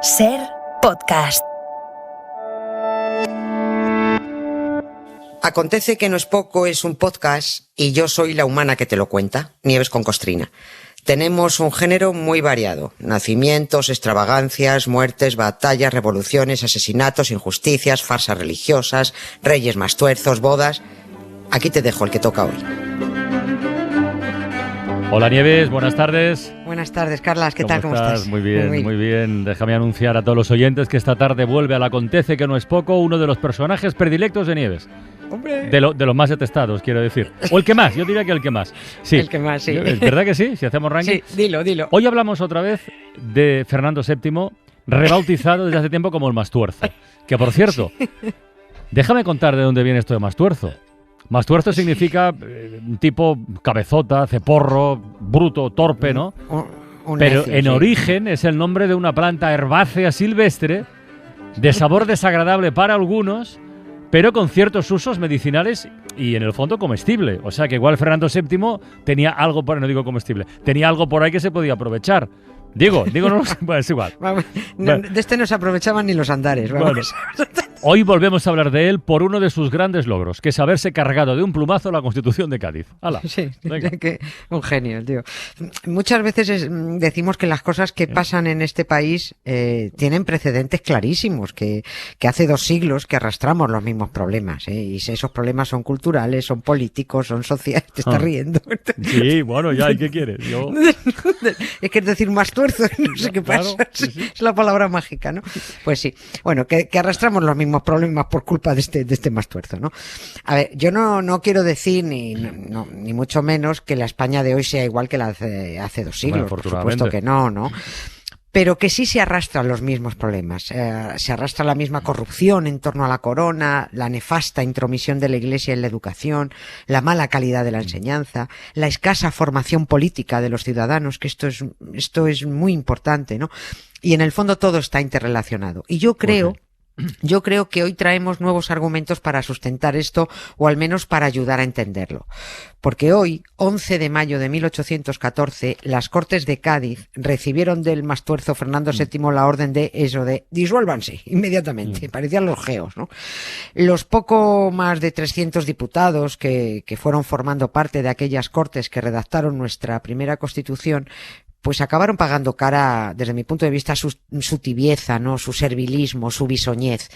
Ser podcast. Acontece que no es poco es un podcast y yo soy la humana que te lo cuenta, Nieves con Costrina. Tenemos un género muy variado: nacimientos, extravagancias, muertes, batallas, revoluciones, asesinatos, injusticias, farsas religiosas, reyes mastuerzos, bodas. Aquí te dejo el que toca hoy. Hola Nieves, buenas tardes. Buenas tardes, Carlas, ¿qué tal? ¿Cómo estás? Muy bien, muy bien. Déjame anunciar a todos los oyentes que esta tarde vuelve al Acontece que no es poco uno de los personajes predilectos de Nieves. ¡Hombre! De los más detestados, quiero decir. O el que más, yo diría que el que más. Sí. El que más, sí. ¿Es verdad que sí? Si hacemos ranking. Sí, dilo. Hoy hablamos otra vez de Fernando VII, rebautizado desde hace tiempo como el Mastuerzo. Que por cierto, déjame contar de dónde viene esto de Mastuerzo. Mastuerzo significa un tipo cabezota, ceporro, bruto, torpe, ¿no? Pero necio, en sí. origen es el nombre de una planta herbácea silvestre de sabor desagradable para algunos, pero con ciertos usos medicinales y en el fondo comestible. O sea que igual Fernando VII tenía algo por ahí, no digo comestible, tenía algo por ahí que se podía aprovechar. Digo, no, bueno, es igual. Vamos, Bueno. de este no se aprovechaban ni los andares. Vamos. Bueno, hoy volvemos a hablar de él por uno de sus grandes logros, que es haberse cargado de un plumazo la Constitución de Cádiz. ¡Hala! Sí, Venga. un genio, tío. Muchas veces decimos que las cosas que pasan en este país tienen precedentes clarísimos, que hace 2 siglos que arrastramos los mismos problemas, y esos problemas son culturales, son políticos, son sociales. Te estás riendo. Sí, bueno, ya, ¿y qué quieres? Yo... Es que es decir más tuerzo, no sé qué pasa. Claro, sí. Es la palabra mágica, ¿no? Pues sí. Bueno, que arrastramos los mismos problemas por culpa de este más tuerzo, ¿no? A ver, yo no quiero decir ni mucho menos que la España de hoy sea igual que la de hace 2 siglos. Bueno, por supuesto que no. Pero que sí se arrastran los mismos problemas. Se arrastra la misma corrupción en torno a la corona, la nefasta intromisión de la Iglesia en la educación, la mala calidad de la enseñanza, la escasa formación política de los ciudadanos, que esto es muy importante, ¿no? Y en el fondo todo está interrelacionado. Y yo creo que hoy traemos nuevos argumentos para sustentar esto, o al menos para ayudar a entenderlo. Porque hoy, 11 de mayo de 1814, las Cortes de Cádiz recibieron del mastuerzo Fernando VII la orden de disuélvanse inmediatamente. Parecían los geos, ¿no? Los poco más de 300 diputados que fueron formando parte de aquellas Cortes que redactaron nuestra primera Constitución, pues acabaron pagando cara, desde mi punto de vista, su tibieza, ¿no? Su servilismo, su bisoñez.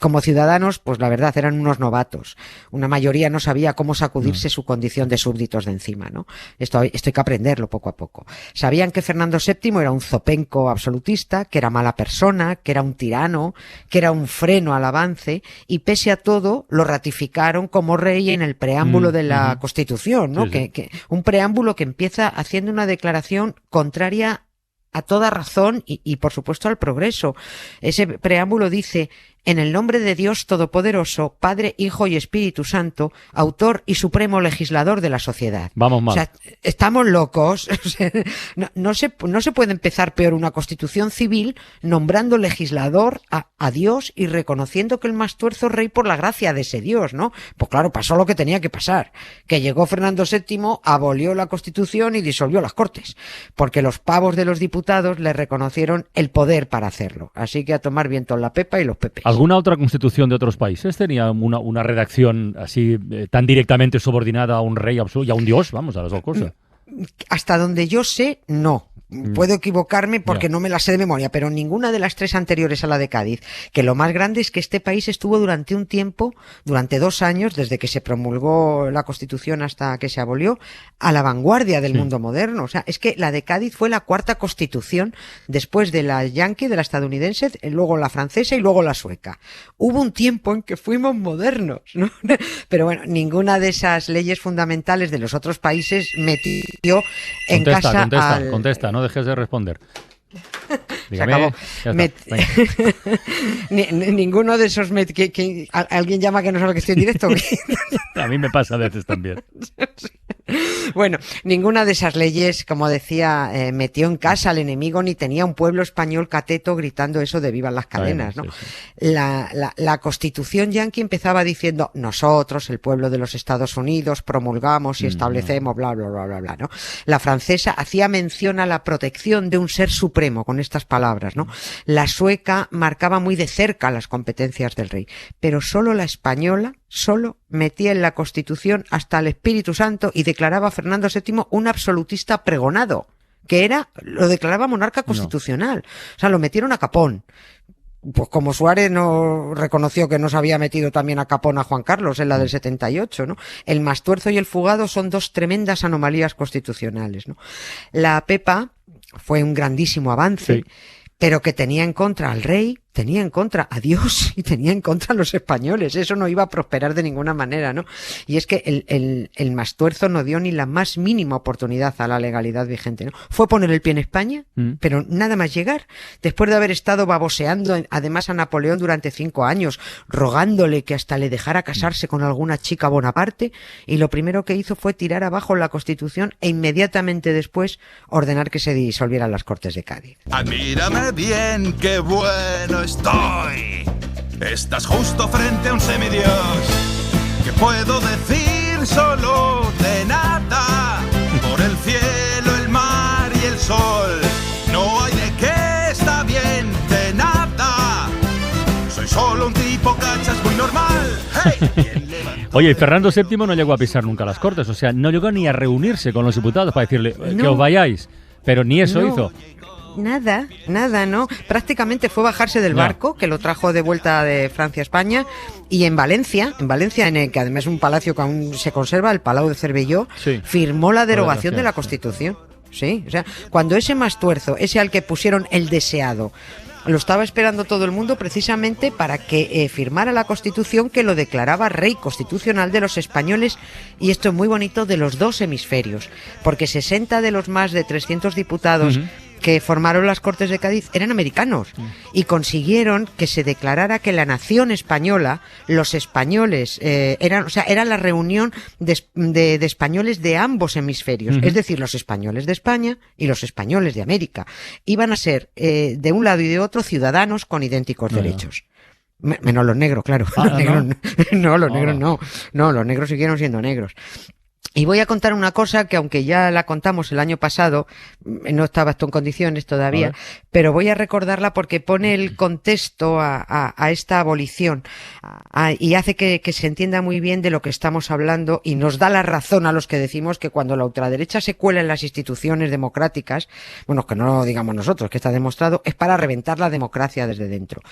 Como ciudadanos, pues la verdad, eran unos novatos. Una mayoría no sabía cómo sacudirse su condición de súbditos de encima, ¿no? Esto hay que aprenderlo poco a poco. Sabían que Fernando VII era un zopenco absolutista, que era mala persona, que era un tirano, que era un freno al avance, y pese a todo, lo ratificaron como rey en el preámbulo de la Constitución, ¿no? Sí. Que un preámbulo que empieza haciendo una declaración contraria a toda razón y por supuesto al progreso. Ese preámbulo dice: en el nombre de Dios Todopoderoso, Padre, Hijo y Espíritu Santo, autor y supremo legislador de la sociedad. Vamos mal. O sea, estamos locos. No se puede empezar peor una constitución civil nombrando legislador a Dios y reconociendo que el mastuerzo es rey por la gracia de ese Dios, ¿no? Pues claro, pasó lo que tenía que pasar. Que llegó Fernando VII, abolió la Constitución y disolvió las Cortes. Porque los pavos de los diputados le reconocieron el poder para hacerlo. Así que a tomar viento la pepa y los pepes. ¿Alguna otra constitución de otros países tenía una redacción así tan directamente subordinada a un rey absoluto y a un dios? Vamos, a las dos cosas. Hasta donde yo sé, no. Puedo equivocarme porque no me la sé de memoria, pero ninguna de las 3 anteriores a la de Cádiz. Que lo más grande es que este país estuvo durante un tiempo, durante 2 años, desde que se promulgó la Constitución hasta que se abolió, a la vanguardia del mundo moderno. O sea, es que la de Cádiz fue la 4ª Constitución después de la yanqui, de la estadounidense, luego la francesa y luego la sueca. Hubo un tiempo en que fuimos modernos, ¿no? Pero bueno, ninguna de esas leyes fundamentales de los otros países metió en casa Contesta, no dejes de responder. Dígame, se acabó. Ya está, Ninguno de esos... ¿Alguien llama que no sabe que estoy en directo? A mí me pasa a veces también. Bueno, ninguna de esas leyes, como decía, metió en casa al enemigo ni tenía un pueblo español cateto gritando eso de vivan las cadenas, ¿no? Sí, sí. La Constitución yanqui empezaba diciendo nosotros, el pueblo de los Estados Unidos, promulgamos y establecemos bla, bla, bla, bla, bla, ¿no? La francesa hacía mención a la protección de un ser supremo con estas palabras, ¿no? La sueca marcaba muy de cerca las competencias del rey, pero solo la española solo metía en la Constitución hasta el Espíritu Santo y declaraba a Fernando VII un absolutista pregonado, que lo declaraba monarca constitucional. O sea, lo metieron a capón. Pues como Suárez no reconoció que no se había metido también a capón a Juan Carlos en la del 78, ¿no? El Mastuerzo y el Fugado son dos tremendas anomalías constitucionales, ¿no? La Pepa fue un grandísimo avance, sí, pero que tenía en contra al rey, tenía en contra a Dios y tenía en contra a los españoles. Eso no iba a prosperar de ninguna manera, ¿no? Y es que el Mastuerzo no dio ni la más mínima oportunidad a la legalidad vigente, ¿no? Fue poner el pie en España, pero nada más llegar. Después de haber estado baboseando además a Napoleón durante 5 años, rogándole que hasta le dejara casarse con alguna chica Bonaparte, y lo primero que hizo fue tirar abajo la Constitución e inmediatamente después ordenar que se disolvieran las Cortes de Cádiz. Admírame bien, qué bueno estoy. Estás justo frente a un semidios. ¿Qué puedo decir solo de nada? Por el cielo, el mar y el sol. No hay de qué, está bien, de nada. Soy solo un tipo cachas muy normal. Hey, Oye, y Fernando VII no llegó a pisar nunca las Cortes, o sea, no llegó ni a reunirse con los diputados para decirle que os vayáis, pero ni eso hizo. Nada, ¿no? Prácticamente fue bajarse del barco, que lo trajo de vuelta de Francia a España, y en Valencia, en el que además es un palacio que aún se conserva, el Palau de Cervelló, sí, firmó la derogación de la Constitución. Sí, o sea, cuando ese Mastuerzo, ese al que pusieron el deseado, lo estaba esperando todo el mundo precisamente para que firmara la Constitución que lo declaraba rey constitucional de los españoles, y esto es muy bonito, de los dos hemisferios, porque 60 de los más de 300 diputados que formaron las Cortes de Cádiz eran americanos y consiguieron que se declarara que la nación española, los españoles, era la reunión de españoles de ambos hemisferios, es decir, los españoles de España y los españoles de América. Iban a ser de un lado y de otro ciudadanos con idénticos derechos. Menos los negros, claro. Los negros no. No, los negros siguieron siendo negros. Y voy a contar una cosa que, aunque ya la contamos el año pasado, no estaba esto en condiciones todavía, pero voy a recordarla porque pone el contexto a esta abolición y hace que se entienda muy bien de lo que estamos hablando, y nos da la razón a los que decimos que cuando la ultraderecha se cuela en las instituciones democráticas, bueno, que no lo digamos nosotros, que está demostrado, es para reventar la democracia desde dentro.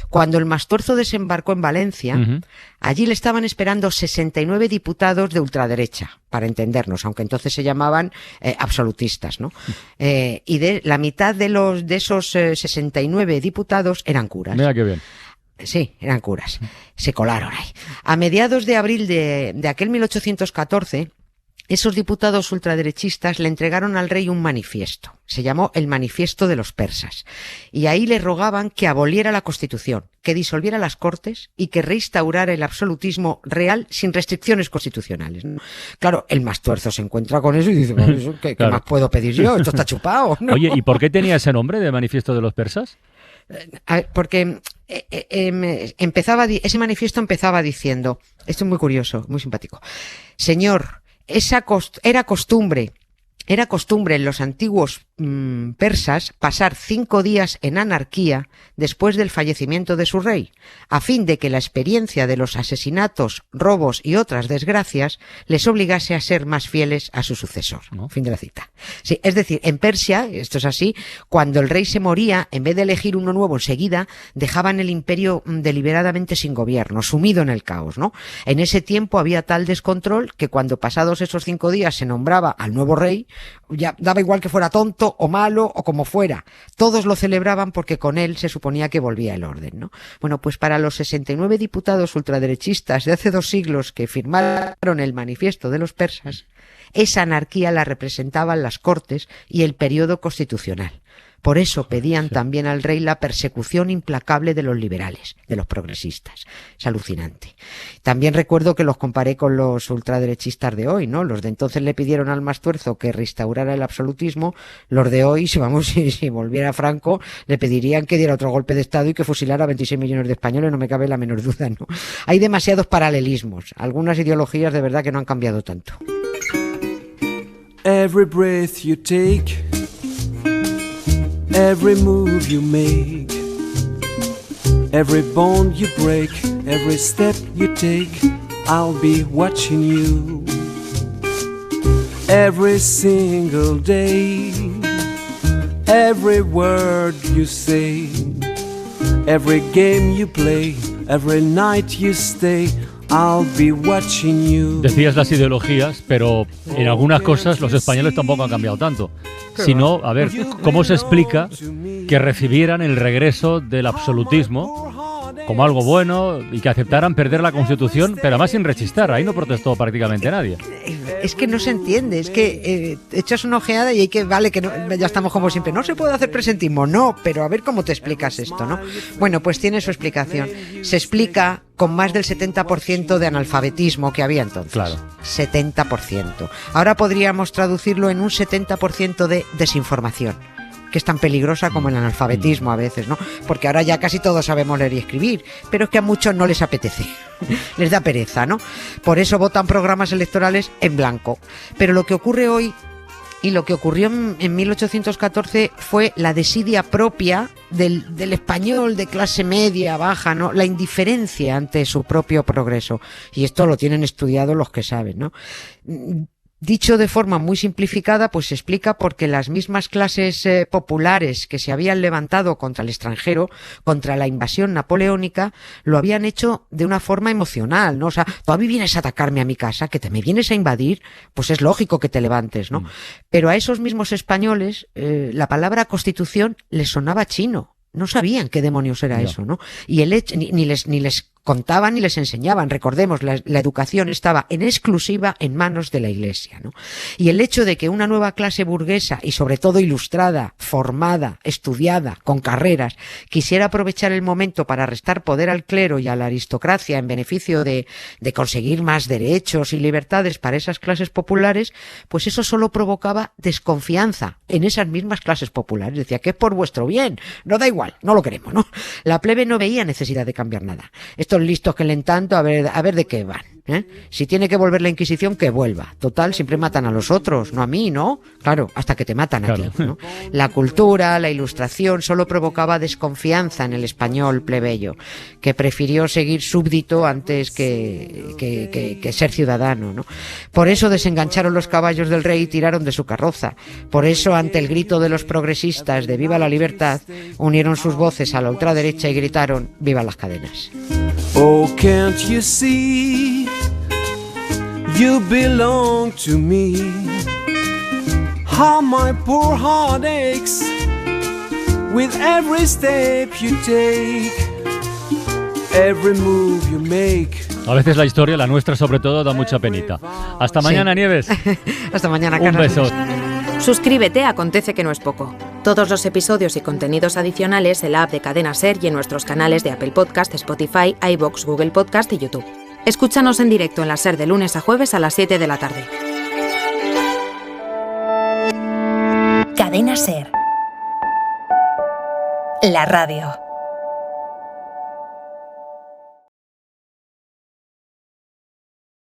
Cuando el Mastuerzo desembarcó en Valencia, allí le estaban esperando 69 diputados de ultraderecha, para entendernos, aunque entonces se llamaban absolutistas, ¿no? Y de la mitad de esos 69 diputados eran curas. Mira qué bien. Sí, eran curas. Se colaron ahí. A mediados de abril de aquel 1814, esos diputados ultraderechistas le entregaron al rey un manifiesto. Se llamó el Manifiesto de los Persas. Y ahí le rogaban que aboliera la Constitución, que disolviera las Cortes y que reinstaurara el absolutismo real sin restricciones constitucionales, ¿no? Claro, el Mastuerzo se encuentra con eso y dice, bueno, ¿qué más puedo pedir yo? Esto está chupado, ¿no? Oye, ¿y por qué tenía ese nombre de Manifiesto de los Persas? Porque ese manifiesto empezaba diciendo, esto es muy curioso, muy simpático: Señor, era costumbre en los antiguos persas pasar 5 días en anarquía después del fallecimiento de su rey, a fin de que la experiencia de los asesinatos, robos y otras desgracias les obligase a ser más fieles a su sucesor. ¿No? Fin de la cita. Sí, es decir, en Persia, esto es así, cuando el rey se moría, en vez de elegir uno nuevo enseguida, dejaban el imperio deliberadamente sin gobierno, sumido en el caos, ¿no? En ese tiempo había tal descontrol que cuando pasados esos 5 días se nombraba al nuevo rey, ya daba igual que fuera tonto o malo o como fuera, todos lo celebraban porque con él se suponía que volvía el orden, ¿no? Bueno, pues para los 69 diputados ultraderechistas de hace 2 siglos que firmaron el Manifiesto de los Persas, Esa anarquía la representaban las Cortes y el periodo constitucional. Por eso pedían también al rey la persecución implacable de los liberales, de los progresistas. Es alucinante. También recuerdo que los comparé con los ultraderechistas de hoy, ¿no? Los de entonces le pidieron al Mastuerzo que restaurara el absolutismo. Los de hoy, si volviera Franco, le pedirían que diera otro golpe de Estado y que fusilara a 26 millones de españoles, no me cabe la menor duda, ¿no? Hay demasiados paralelismos. Algunas ideologías de verdad que no han cambiado tanto. Every breath you take, every move you make, every bond you break, every step you take, I'll be watching you. Every single day, every word you say, every game you play, every night you stay, I'll be watching you. Decías las ideologías, pero en algunas cosas los españoles tampoco han cambiado tanto. Si no, a ver, ¿cómo se explica que recibieran el regreso del absolutismo como algo bueno y que aceptaran perder la Constitución, pero además sin rechistar? Ahí no protestó prácticamente nadie. Es que no se entiende, es que echas una ojeada y hay que, vale, que no, ya estamos como siempre, no se puede hacer presentismo, no, pero a ver cómo te explicas esto, ¿no? Bueno, pues tiene su explicación. Se explica con más del 70% de analfabetismo que había entonces. Claro. 70%. Ahora podríamos traducirlo en un 70% de desinformación, que es tan peligrosa como el analfabetismo a veces, ¿no? Porque ahora ya casi todos sabemos leer y escribir, pero es que a muchos no les apetece, les da pereza, ¿no? Por eso votan programas electorales en blanco. Pero lo que ocurre hoy y lo que ocurrió en 1814 fue la desidia propia del español de clase media, baja, ¿no? La indiferencia ante su propio progreso. Y esto lo tienen estudiado los que saben, ¿no? Dicho de forma muy simplificada, pues se explica porque las mismas clases populares que se habían levantado contra el extranjero, contra la invasión napoleónica, lo habían hecho de una forma emocional, ¿no? O sea, tú a mí vienes a atacarme a mi casa, que te me vienes a invadir, pues es lógico que te levantes, ¿no? Pero a esos mismos españoles, la palabra Constitución les sonaba chino. No sabían qué demonios era eso, ¿no? Y el hecho, ni les contaban ni les enseñaban. Recordemos, la educación estaba en exclusiva en manos de la Iglesia, ¿no? Y el hecho de que una nueva clase burguesa y sobre todo ilustrada, formada, estudiada, con carreras, quisiera aprovechar el momento para restar poder al clero y a la aristocracia en beneficio de conseguir más derechos y libertades para esas clases populares, pues eso solo provocaba desconfianza en esas mismas clases populares. Decía que es por vuestro bien, no da igual, no lo queremos, ¿no? La plebe no veía necesidad de cambiar nada. Estos listos que leen tanto, a ver de qué van, ¿eh? Si tiene que volver la Inquisición, que vuelva. Total, siempre matan a los otros, no a mí, ¿no? Claro, hasta que te matan a ti, ¿no? La cultura, la ilustración, solo provocaba desconfianza en el español plebeyo, que prefirió seguir súbdito antes que ser ciudadano, ¿no? Por eso desengancharon los caballos del rey y tiraron de su carroza. Por eso, ante el grito de los progresistas de ¡Viva la libertad!, unieron sus voces a la ultraderecha y gritaron ¡Viva las cadenas! Oh, can't you see? You belong to me. How my poor heart aches with every step you take, every move you make. A veces la historia, la nuestra sobre todo, da mucha penita. Hasta mañana, Nieves. Hasta mañana, Un Carlos. beso. Suscríbete a Acontece que no es poco. Todos los episodios y contenidos adicionales en la app de Cadena SER y en nuestros canales de Apple Podcast, Spotify, iVoox, Google Podcast y YouTube. Escúchanos en directo en la SER de lunes a jueves a las 7 de la tarde. Cadena SER. La radio.